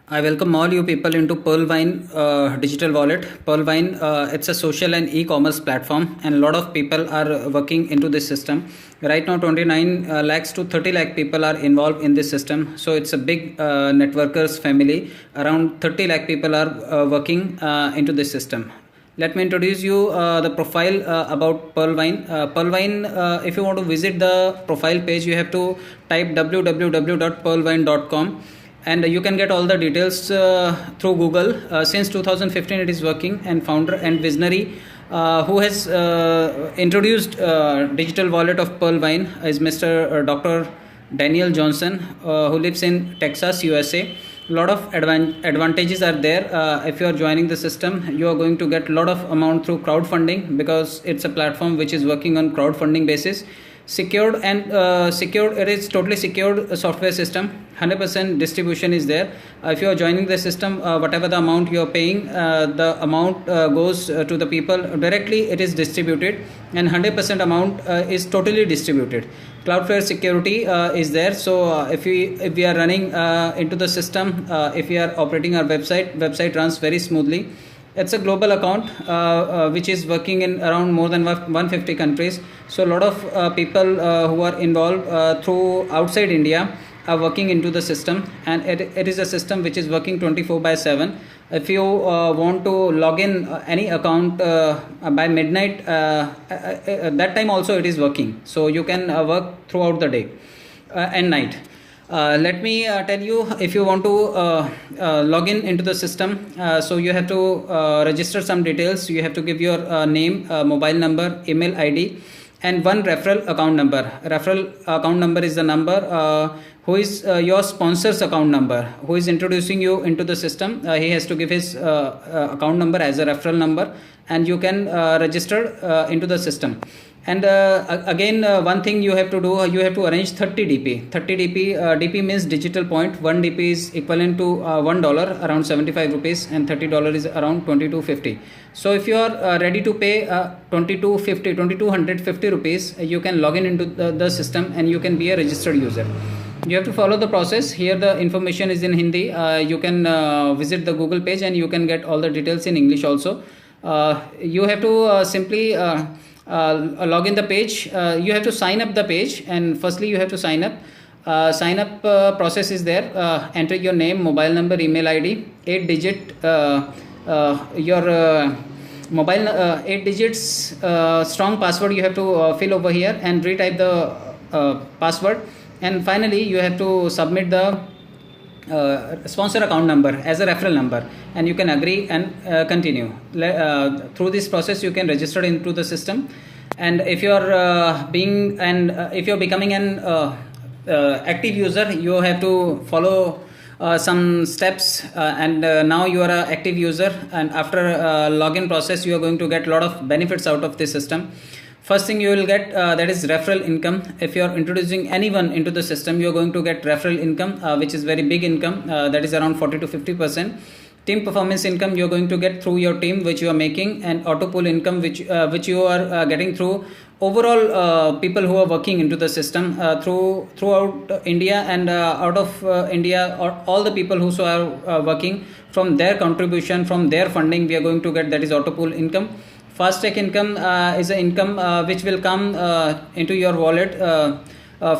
I welcome all you people into Pearlvine digital wallet. Pearlvine, it's a social and e-commerce platform, and a lot of people are working into this system. Right now, 29 lakhs to 30 lakh people are involved in this system. So it's a big networkers family. Around 30 lakh people are working into this system. Let me introduce you the profile about Pearlvine. Pearlvine, if you want to visit the profile page, you have to type www.pearlvine.com, and you can get all the details through Google. Since 2015 it is working, and founder and visionary who has introduced digital wallet of Pearlvine is Mr. Dr. Daniel Johnson, who lives in Texas, USA. Lot of advantages are there. If you are joining the system, you are going to get a lot of amount through crowdfunding, because it's a platform which is working on crowdfunding basis. Secured and secured, it is totally secured software system. 100% distribution is there. If you are joining the system, whatever the amount you are paying, the amount goes to the people directly. It is distributed, and 100% amount is totally distributed. Cloudflare security is there. So if we are running into the system, if we are operating our website runs very smoothly. It's a global account which is working in around more than 150 countries. So a lot of people who are involved through outside India are working into the system, and it is a system which is working 24/7. If you want to log in any account by midnight, that time also it is working. So you can work throughout the day and night. Let me tell you, if you want to log in into the system, so you have to register some details. You have to give your name, mobile number, email ID, and one referral account number. Referral account number is the number who is your sponsor's account number, who is introducing you into the system. He has to give his account number as a referral number, and you can register into the system. And again, one thing you have to do, you have to arrange 30 DP. 30 DP, DP means digital point. 1 DP is equivalent to $1, around 75 rupees, and $30 is around 2250. So if you are ready to pay 2250 rupees, you can log in into the system, and you can be a registered user. You have to follow the process. Here the information is in Hindi. You can visit the Google page, and you can get all the details in English also. You have to simply log in the page. You have to sign up the page, and firstly you have to sign up. Sign up process is there. Enter your name, mobile number, email ID, 8 digit your mobile 8 digits strong password you have to fill over here, and retype the password. And finally you have to submit the sponsor account number as a referral number, and you can agree and continue. Through this process you can register into the system. And if you are if you are becoming an active user, you have to follow some steps, and now you are an active user, and after login process you are going to get a lot of benefits out of this system. First thing you will get, that is referral income. If you are introducing anyone into the system, you are going to get referral income, which is very big income, that is around 40 to 50%. Team performance income you are going to get through your team which you are making, and auto pool income which you are getting through overall people who are working into the system throughout India, and out of India, or all the people who are working, from their contribution, from their funding, we are going to get, that is auto pool income. Fast track income is an income which will come into your wallet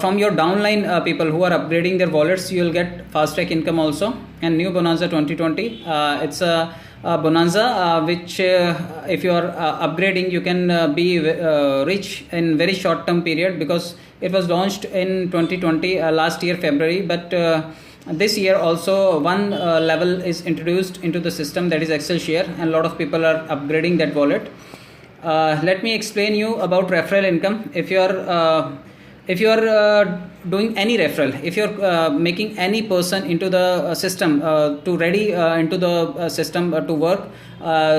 from your downline people who are upgrading their wallets. You will get fast track income also. And new Bonanza 2020, it's a bonanza which if you are upgrading, you can be rich in very short term period, because it was launched in 2020 last year February, but this year also one level is introduced into the system, that is Excel share, and a lot of people are upgrading that wallet. Let me explain you about referral income. If you are doing any referral, if you are making any person into the system to ready into the system to work,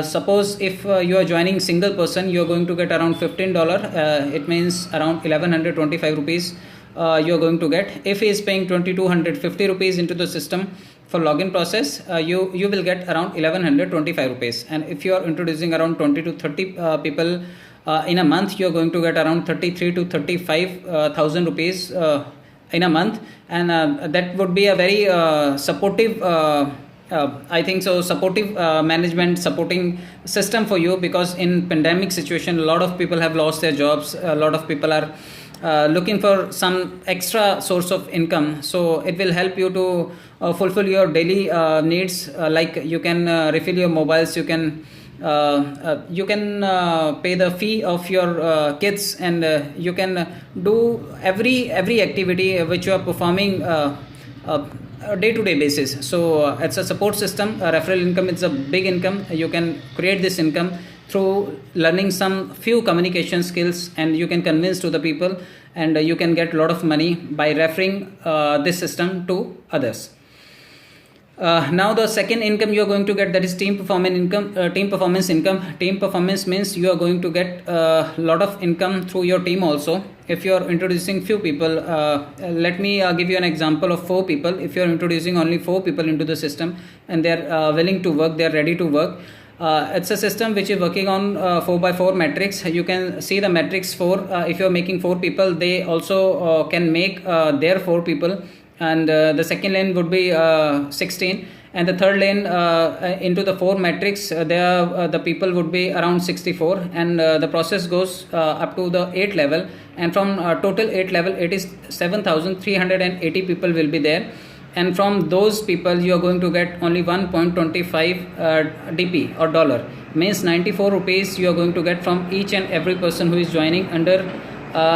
suppose if you are joining single person, you are going to get around $15. It means around 1125 rupees you are going to get. If he is paying 2250 rupees into the system for login process, you will get around 1125 rupees. And if you are introducing around 20 to 30 people in a month, you are going to get around 33 to 35,000 rupees in a month, and that would be a very supportive I think so supportive management supporting system for you, because in pandemic situation a lot of people have lost their jobs, a lot of people are looking for some extra source of income. So it will help you to fulfill your daily needs, like you can refill your mobiles, you can pay the fee of your kids, and you can do every activity which you are performing day-to-day basis. So it's a support system. Referral income is a big income. You can create this income through learning some few communication skills, and you can convince to the people, and you can get a lot of money by referring this system to others. Now the second income you are going to get, that is team performance income. Team performance means you are going to get a lot of income through your team also. If you are introducing few people, let me give you an example of 4 people. If you are introducing only 4 people into the system and they are willing to work, they are ready to work. It's a system which is working on 4x4 matrix. You can see the matrix 4. If you are making 4 people, they also can make their 4 people, and the second lane would be 16, and the third lane into the 4 matrix there the people would be around 64, and the process goes up to the 8 level, and from total 8 level it is 7,380 people will be there, and from those people you are going to get only 1.25 DP or dollar, means 94 rupees you are going to get from each and every person who is joining under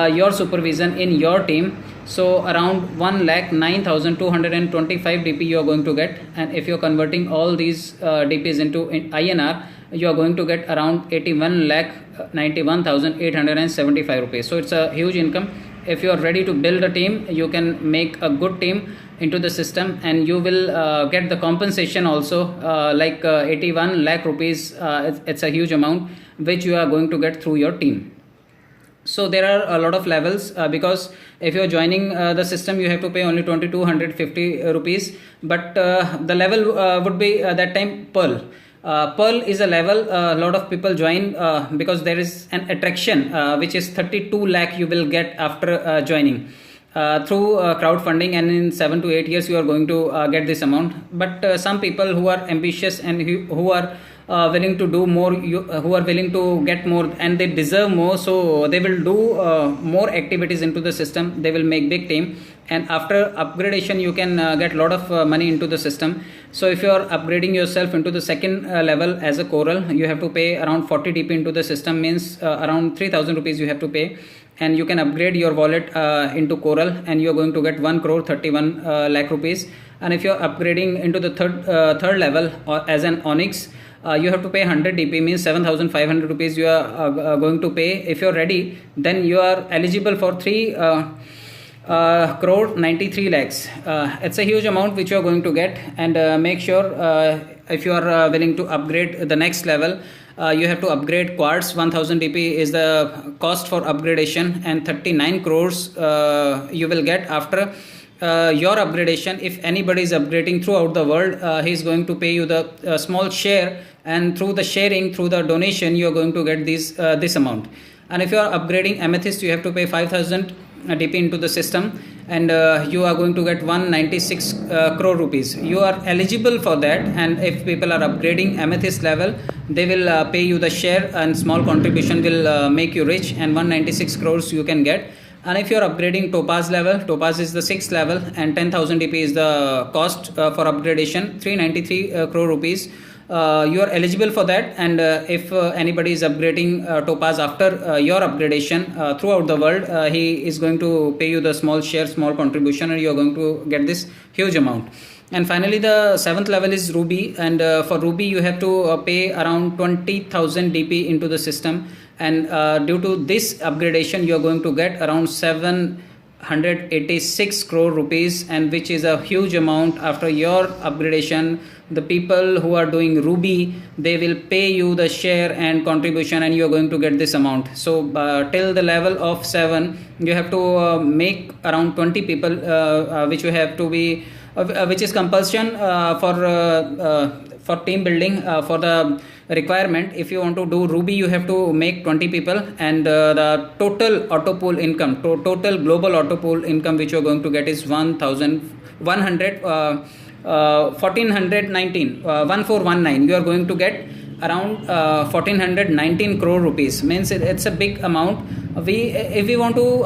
your supervision in your team. So around 1,09,225 DP you are going to get, and if you are converting all these DPs into INR, you are going to get around 81,91,875 rupees. So it's a huge income. If you are ready to build a team, you can make a good team into the system, and you will get the compensation also, like 81 lakh rupees. It's a huge amount which you are going to get through your team. So there are a lot of levels, because if you are joining the system you have to pay only 2,250 rupees, but the level would be that time Pearl. Pearl is a level a lot of people join because there is an attraction which is 32 lakh you will get after joining through crowdfunding, and in 7 to 8 years you are going to get this amount. But some people who are ambitious and who are willing to do more, who are willing to get more and they deserve more, so they will do more activities into the system. They will make big team, and after upgradation you can get a lot of money into the system. So if you are upgrading yourself into the second level as a coral, you have to pay around 40 DP into the system, means around 3,000 rupees you have to pay, and you can upgrade your wallet into coral, and you are going to get 1 crore 31 lakh rupees. And if you are upgrading into the third level or as an onyx, you have to pay 100 DP, means 7,500 rupees you are going to pay. If you are ready, then you are eligible for 3 crore 93 lakhs. It's a huge amount which you are going to get, and make sure if you are willing to upgrade the next level, you have to upgrade quartz. 1000 DP is the cost for upgradation, and 39 crores you will get after your upgradation. If anybody is upgrading throughout the world, he is going to pay you the small share, and through the sharing, through the donation, you are going to get this amount. And if you are upgrading amethyst, you have to pay 5,000 DP into the system, and you are going to get 196 crore rupees. You are eligible for that, and if people are upgrading amethyst level, they will pay you the share, and small contribution will make you rich, and 196 crores you can get. And if you are upgrading topaz level, topaz is the 6th level, and 10,000 DP is the cost for upgradation, 393 crore rupees. You are eligible for that, and if anybody is upgrading topaz after your upgradation throughout the world, he is going to pay you the small share, small contribution, and you are going to get this huge amount. And finally the 7th level is ruby, and for ruby you have to pay around 20,000 DP into the system, and due to this upgradation you are going to get around 786 crore rupees, and which is a huge amount. After your upgradation, the people who are doing ruby, they will pay you the share and contribution, and you are going to get this amount. So till the level of 7 you have to make around 20 people, which you have to be which is compulsion for team building, for the requirement. If you want to do ruby, you have to make 20 people, and the total auto pool income, total global auto pool income which you are going to get is 1,100 1419 1419, you are going to get around 1419 crore rupees. Means it's a big amount. We If we want to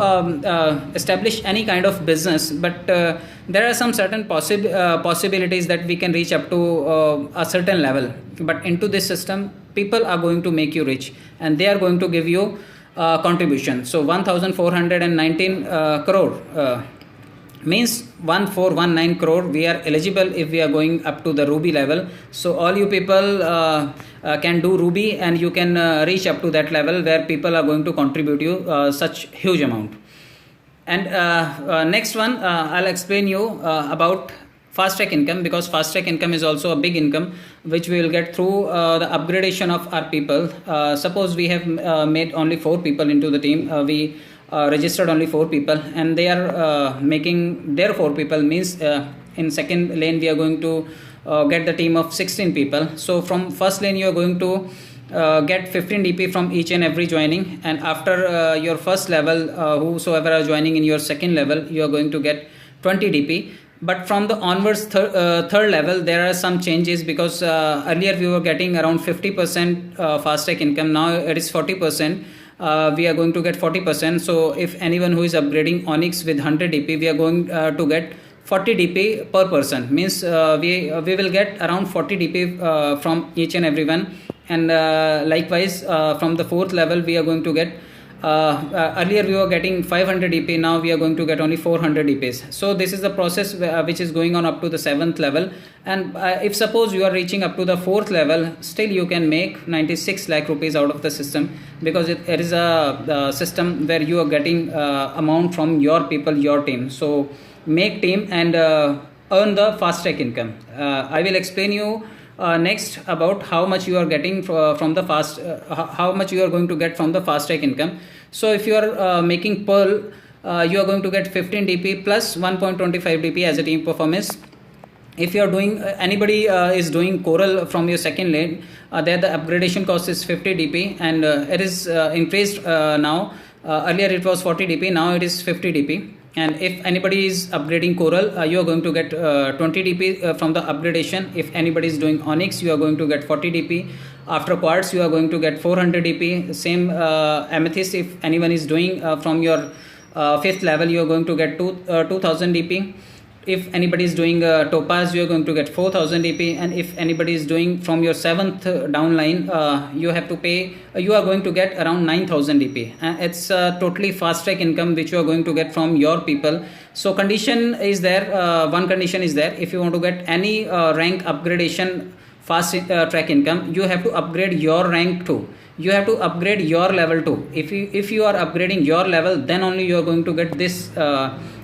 establish any kind of business, but there are some certain possibilities that we can reach up to a certain level, but into this system people are going to make you rich and they are going to give you contribution. So 1419 crore means 1419 crore we are eligible if we are going up to the ruby level. So all you people can do ruby and you can reach up to that level where people are going to contribute you such huge amount. And next one, I'll explain you about fast track income, because fast track income is also a big income which we will get through the upgradation of our people. Suppose we have made only 4 people into the team, we registered only 4 people and they are making their 4 people, means in second lane we are going to get the team of 16 people. So from first lane you are going to get 15 DP from each and every joining, and after your first level whosoever are joining in your second level you are going to get 20 DP. But from the onwards third level there are some changes, because earlier we were getting around 50% fast track income, now it is 40%. We are going to get 40%. So if anyone who is upgrading Onyx with 100 DP, we are going to get 40 DP per person. Means we will get around 40 DP from each and everyone. And likewise from the 4th level we are going to get earlier we were getting 500 DP, now we are going to get only 400 DPs. So this is the process which is going on up to the 7th level. And if suppose you are reaching up to the 4th level, still you can make 96 lakh rupees out of the system, because it is a system where you are getting amount from your people, your team. So make team and earn the fast track income. I will explain you next about how much you are getting from the how much you are going to get from the fast track income. So if you are making Pearl, you are going to get 15 DP plus 1.25 DP as a team performance. If you are doing anybody is doing Coral from your second lane, there the upgradation cost is 50 DP and it is increased now. Earlier it was 40 DP, now it is 50 DP. And if anybody is upgrading Coral, you are going to get 20 DP from the upgradation. If anybody is doing Onyx, you are going to get 40 DP. After Quartz, you are going to get 400 DP. Same Amethyst, if anyone is doing from your 5th level, you are going to get 2000 DP. If anybody is doing Topaz, you are going to get 4000 DP. And if anybody is doing from your 7th downline, you have to pay, you are going to get around 9000 DP. It's totally fast track income which you are going to get from your people. So condition is there, one condition is there. If you want to get any rank upgradation fast track income, you have to upgrade your rank too. You have to upgrade your level too. If you are upgrading your level, then only you are going to get this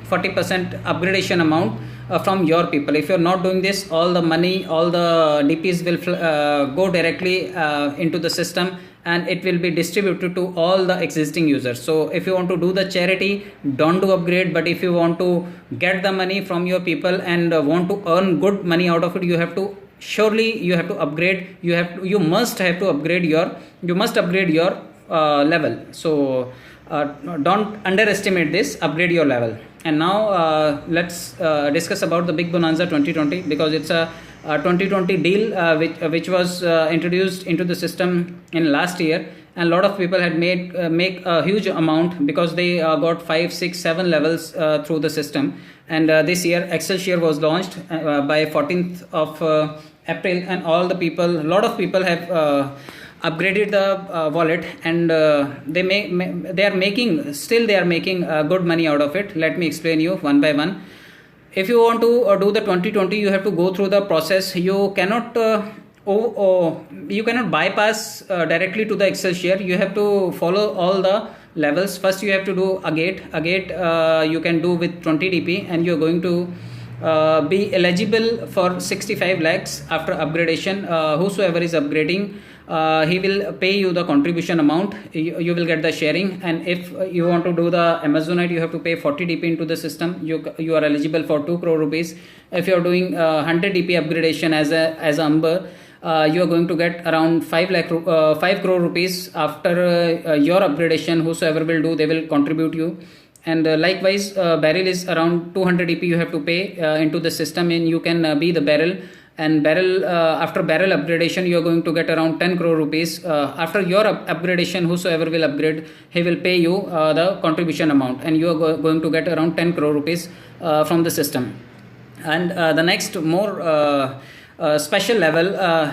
40% upgradation amount from your people. If you are not doing this, all the money, all the DPs will go directly into the system and it will be distributed to all the existing users. So if you want to do the charity, don't do upgrade. But if you want to get the money from your people and want to earn good money out of it, you have to surely you have to upgrade. You must upgrade your level. So don't underestimate this, upgrade your level. And now let's discuss about the Big Bonanza 2020, because it's a 2020 deal which was introduced into the system in last year, and a lot of people had make a huge amount because they got 5, 6, 7 levels through the system. And this year Excelsior was launched by 14th of April, and a lot of people have upgraded the wallet, and they are making good money out of it. Let me explain you one by one. If you want to do the 2020, you have to go through the process. You cannot bypass directly to the Excelsior. You have to follow all the levels. First you have to do agate. You can do with 20 DP, and you are going to be eligible for 65 lakhs after upgradation. Whosoever is upgrading, he will pay you the contribution amount. You will get the sharing. And if you want to do the Amazonite, you have to pay 40 DP into the system. You are eligible for 2 crore rupees. If you are doing 100 DP upgradation as a Amber, you are going to get around 5 crore rupees after your upgradation. Whosoever will do, they will contribute you. And likewise, barrel is around 200 DP you have to pay into the system, and you can be the barrel. And barrel, after barrel upgradation, you are going to get around 10 crore rupees. After your upgradation, whosoever will upgrade, he will pay you the contribution amount, and you are going to get around 10 crore rupees from the system. And the next more special level,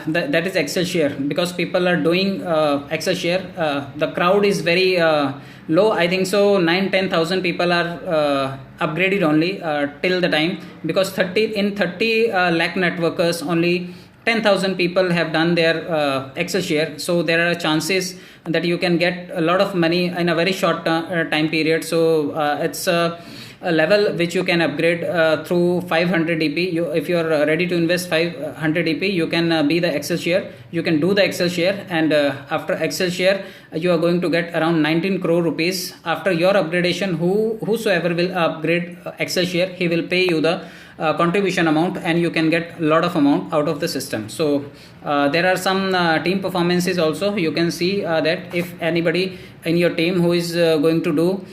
that is Excel share, because people are doing Excel share. The crowd is very low. I think so 9-10,000 people are upgraded only till the time, because 30 lakh networkers, only 10,000 people have done their Excel share. So there are chances that you can get a lot of money in a very short time period. So it's a level which you can upgrade through 500 DP. If you are ready to invest 500 DP, you can be the Excel share. You can do the Excel share, and after Excel share, you are going to get around 19 crore rupees. After your upgradation, whosoever will upgrade Excel share, he will pay you the contribution amount, and you can get a lot of amount out of the system. So there are some team performances also. You can see that if anybody in your team who is going to do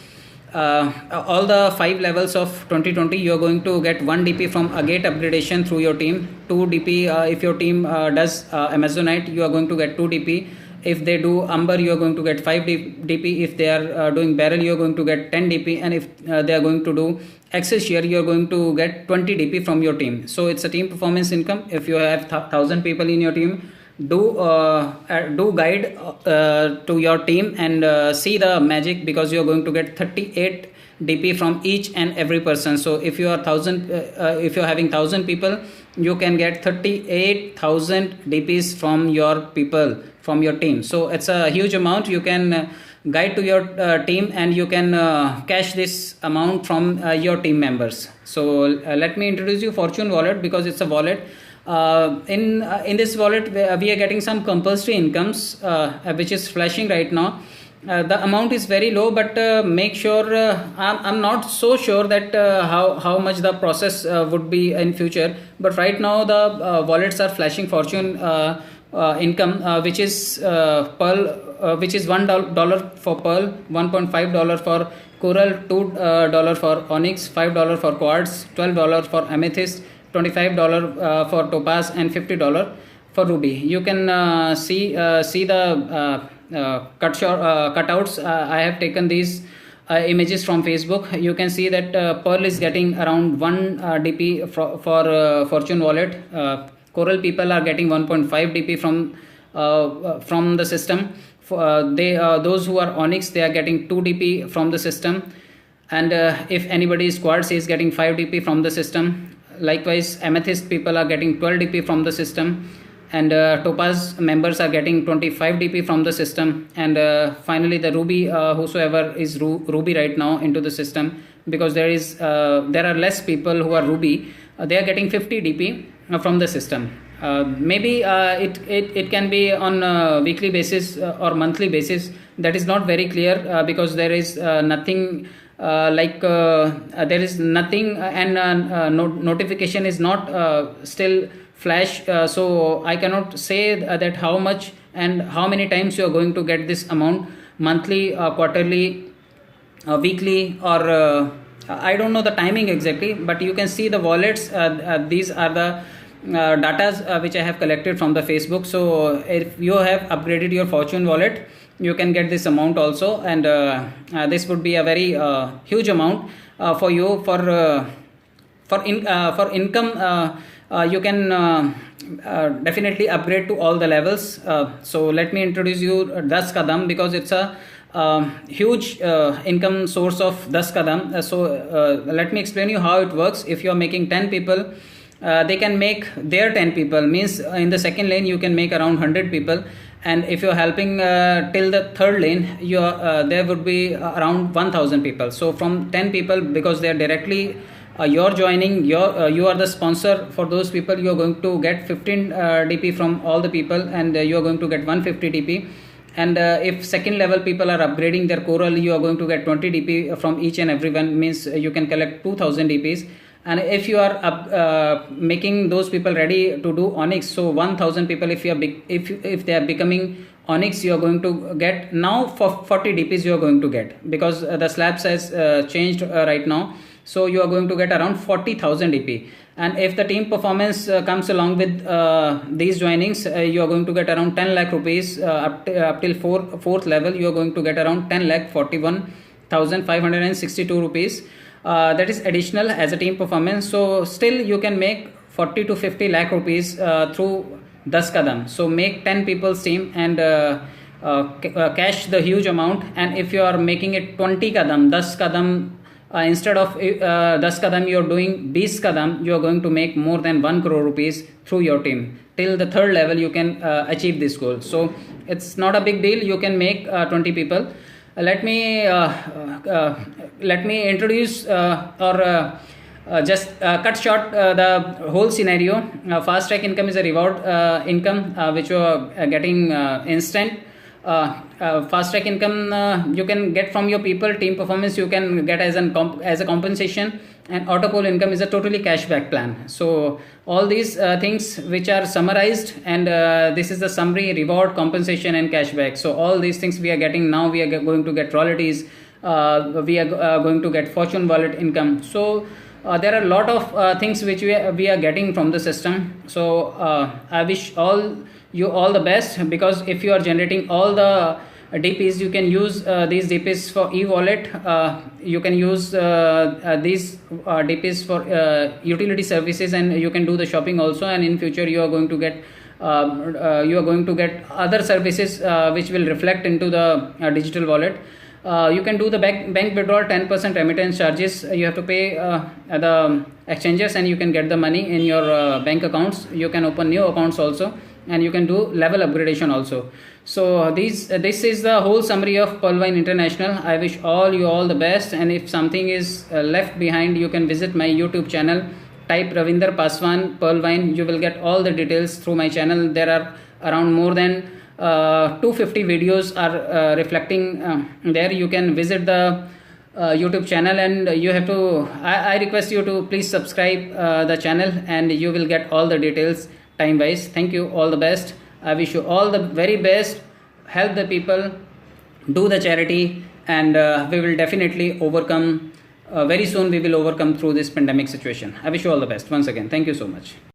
all the 5 levels of 2020, you are going to get 1 DP from a gate upgradation through your team. 2 DP if your team does Amazonite, you are going to get 2 DP. If they do Umber, you are going to get 5 DP. If they are doing barrel, you are going to get 10 DP. And if they are going to do Excel share, you are going to get 20 DP from your team. So it's a team performance income. If you have 1,000 people in your team, do guide to your team and see the magic, because you are going to get 38 DP from each and every person. So if you are if you are having 1,000 people, you can get 38,000 DPs from your people, from your team. So it's a huge amount. You can guide to your team, and you can cash this amount from your team members. So let me introduce you Fortune Wallet, because it's a wallet. In this wallet, we are getting some compulsory incomes which is flashing right now. The amount is very low, but make sure, I'm not so sure that how much the process would be in future, but right now the wallets are flashing Fortune income, which is Pearl, which is $1 for Pearl, $1.5 for Coral, $2 for Onyx, $5 for Quartz, $12 for Amethyst, $25 for Topaz, and $50 for Ruby. You can see the cutouts. I have taken these images from Facebook. You can see that Pearl is getting around 1 DP for Fortune Wallet. Coral people are getting 1.5 DP from the system. Those who are Onyx, they are getting 2 DP from the system. And if anybody is Quartz, is getting 5 DP from the system. Likewise, Amethyst people are getting 12 DP from the system, and Topaz members are getting 25 DP from the system. And finally, the Ruby, whosoever is Ruby right now into the system, because there are less people who are Ruby, they are getting 50 DP from the system. Maybe it can be on a weekly basis or monthly basis. That is not very clear, because there is nothing. There is nothing, and notification is not still flash, so I cannot say that how much and how many times you are going to get this amount, monthly, quarterly, weekly, or I don't know the timing exactly, but you can see the wallets. These are the data which I have collected from the Facebook. So if you have upgraded your Fortune Wallet, you can get this amount also, and this would be a very huge amount for you. For income, you can definitely upgrade to all the levels. So let me introduce you 10 Qadam, because it's a huge income source of 10 Qadam. So let me explain you how it works. If you are making 10 people, they can make their 10 people, means in the second lane you can make around 100 people. And if you're helping till the third lane, there would be around 1,000 people. So from 10 people, because they are directly you're joining, you are the sponsor for those people, you are going to get 15 DP from all the people, and you are going to get 150 DP. And if second level people are upgrading their Coral, you are going to get 20 DP from each and everyone, means you can collect 2,000 DPs. And if you are making those people ready to do Onyx, so 1,000 people, if they are becoming Onyx you are going to get now for 40 DPs you are going to get, because the slab size changed right now. So you are going to get around 40,000 DP. And if the team performance comes along with these joinings, you are going to get around 10 lakh rupees up till fourth level. You are going to get around 10 lakh 41,562 rupees. That is additional as a team performance. So still you can make 40 to 50 lakh rupees through 10 kadam. So make 10 people's team and cash the huge amount. And if you are making it 20 kadam, 10 kadam, instead of 10 kadam you are doing 20 kadam, you are going to make more than 1 crore rupees through your team. Till the third level you can achieve this goal. So it's not a big deal. You can make 20 people. Let me introduce just cut short the whole scenario. Fast track income is a reward income which you are getting instant. Fast track income you can get from your people. Team performance you can get as a compensation, and auto poll income is a totally cashback plan. So all these things which are summarized, and this is the summary: reward, compensation, and cashback. So all these things we are getting now. We are going to get royalties. We are going to get Fortune wallet income. So there are a lot of things which we are getting from the system. So I wish you all the best, because if you are generating all the DPs, you can use these DPs for e-wallet. You can use these DPs for utility services, and you can do the shopping also. And in future you are going to get other services which will reflect into the digital wallet. You can do the bank withdrawal, 10% remittance charges you have to pay the exchanges, and you can get the money in your bank accounts. You can open new accounts also, and you can do level upgradation also. So this is the whole summary of Pearlvine International. I wish you all the best, and if something is left behind, you can visit my YouTube channel. Type Ravinder Paswan Pearlvine. You will get all the details through my channel. There are around more than 250 videos are reflecting there. You can visit the YouTube channel, and you have to I request you to please subscribe the channel, and you will get all the details time wise. Thank you, all the best. I wish you all the very best. Help the people, do the charity, and we will definitely overcome very soon. We will overcome through this pandemic situation. I wish you all the best once again. Thank you so much.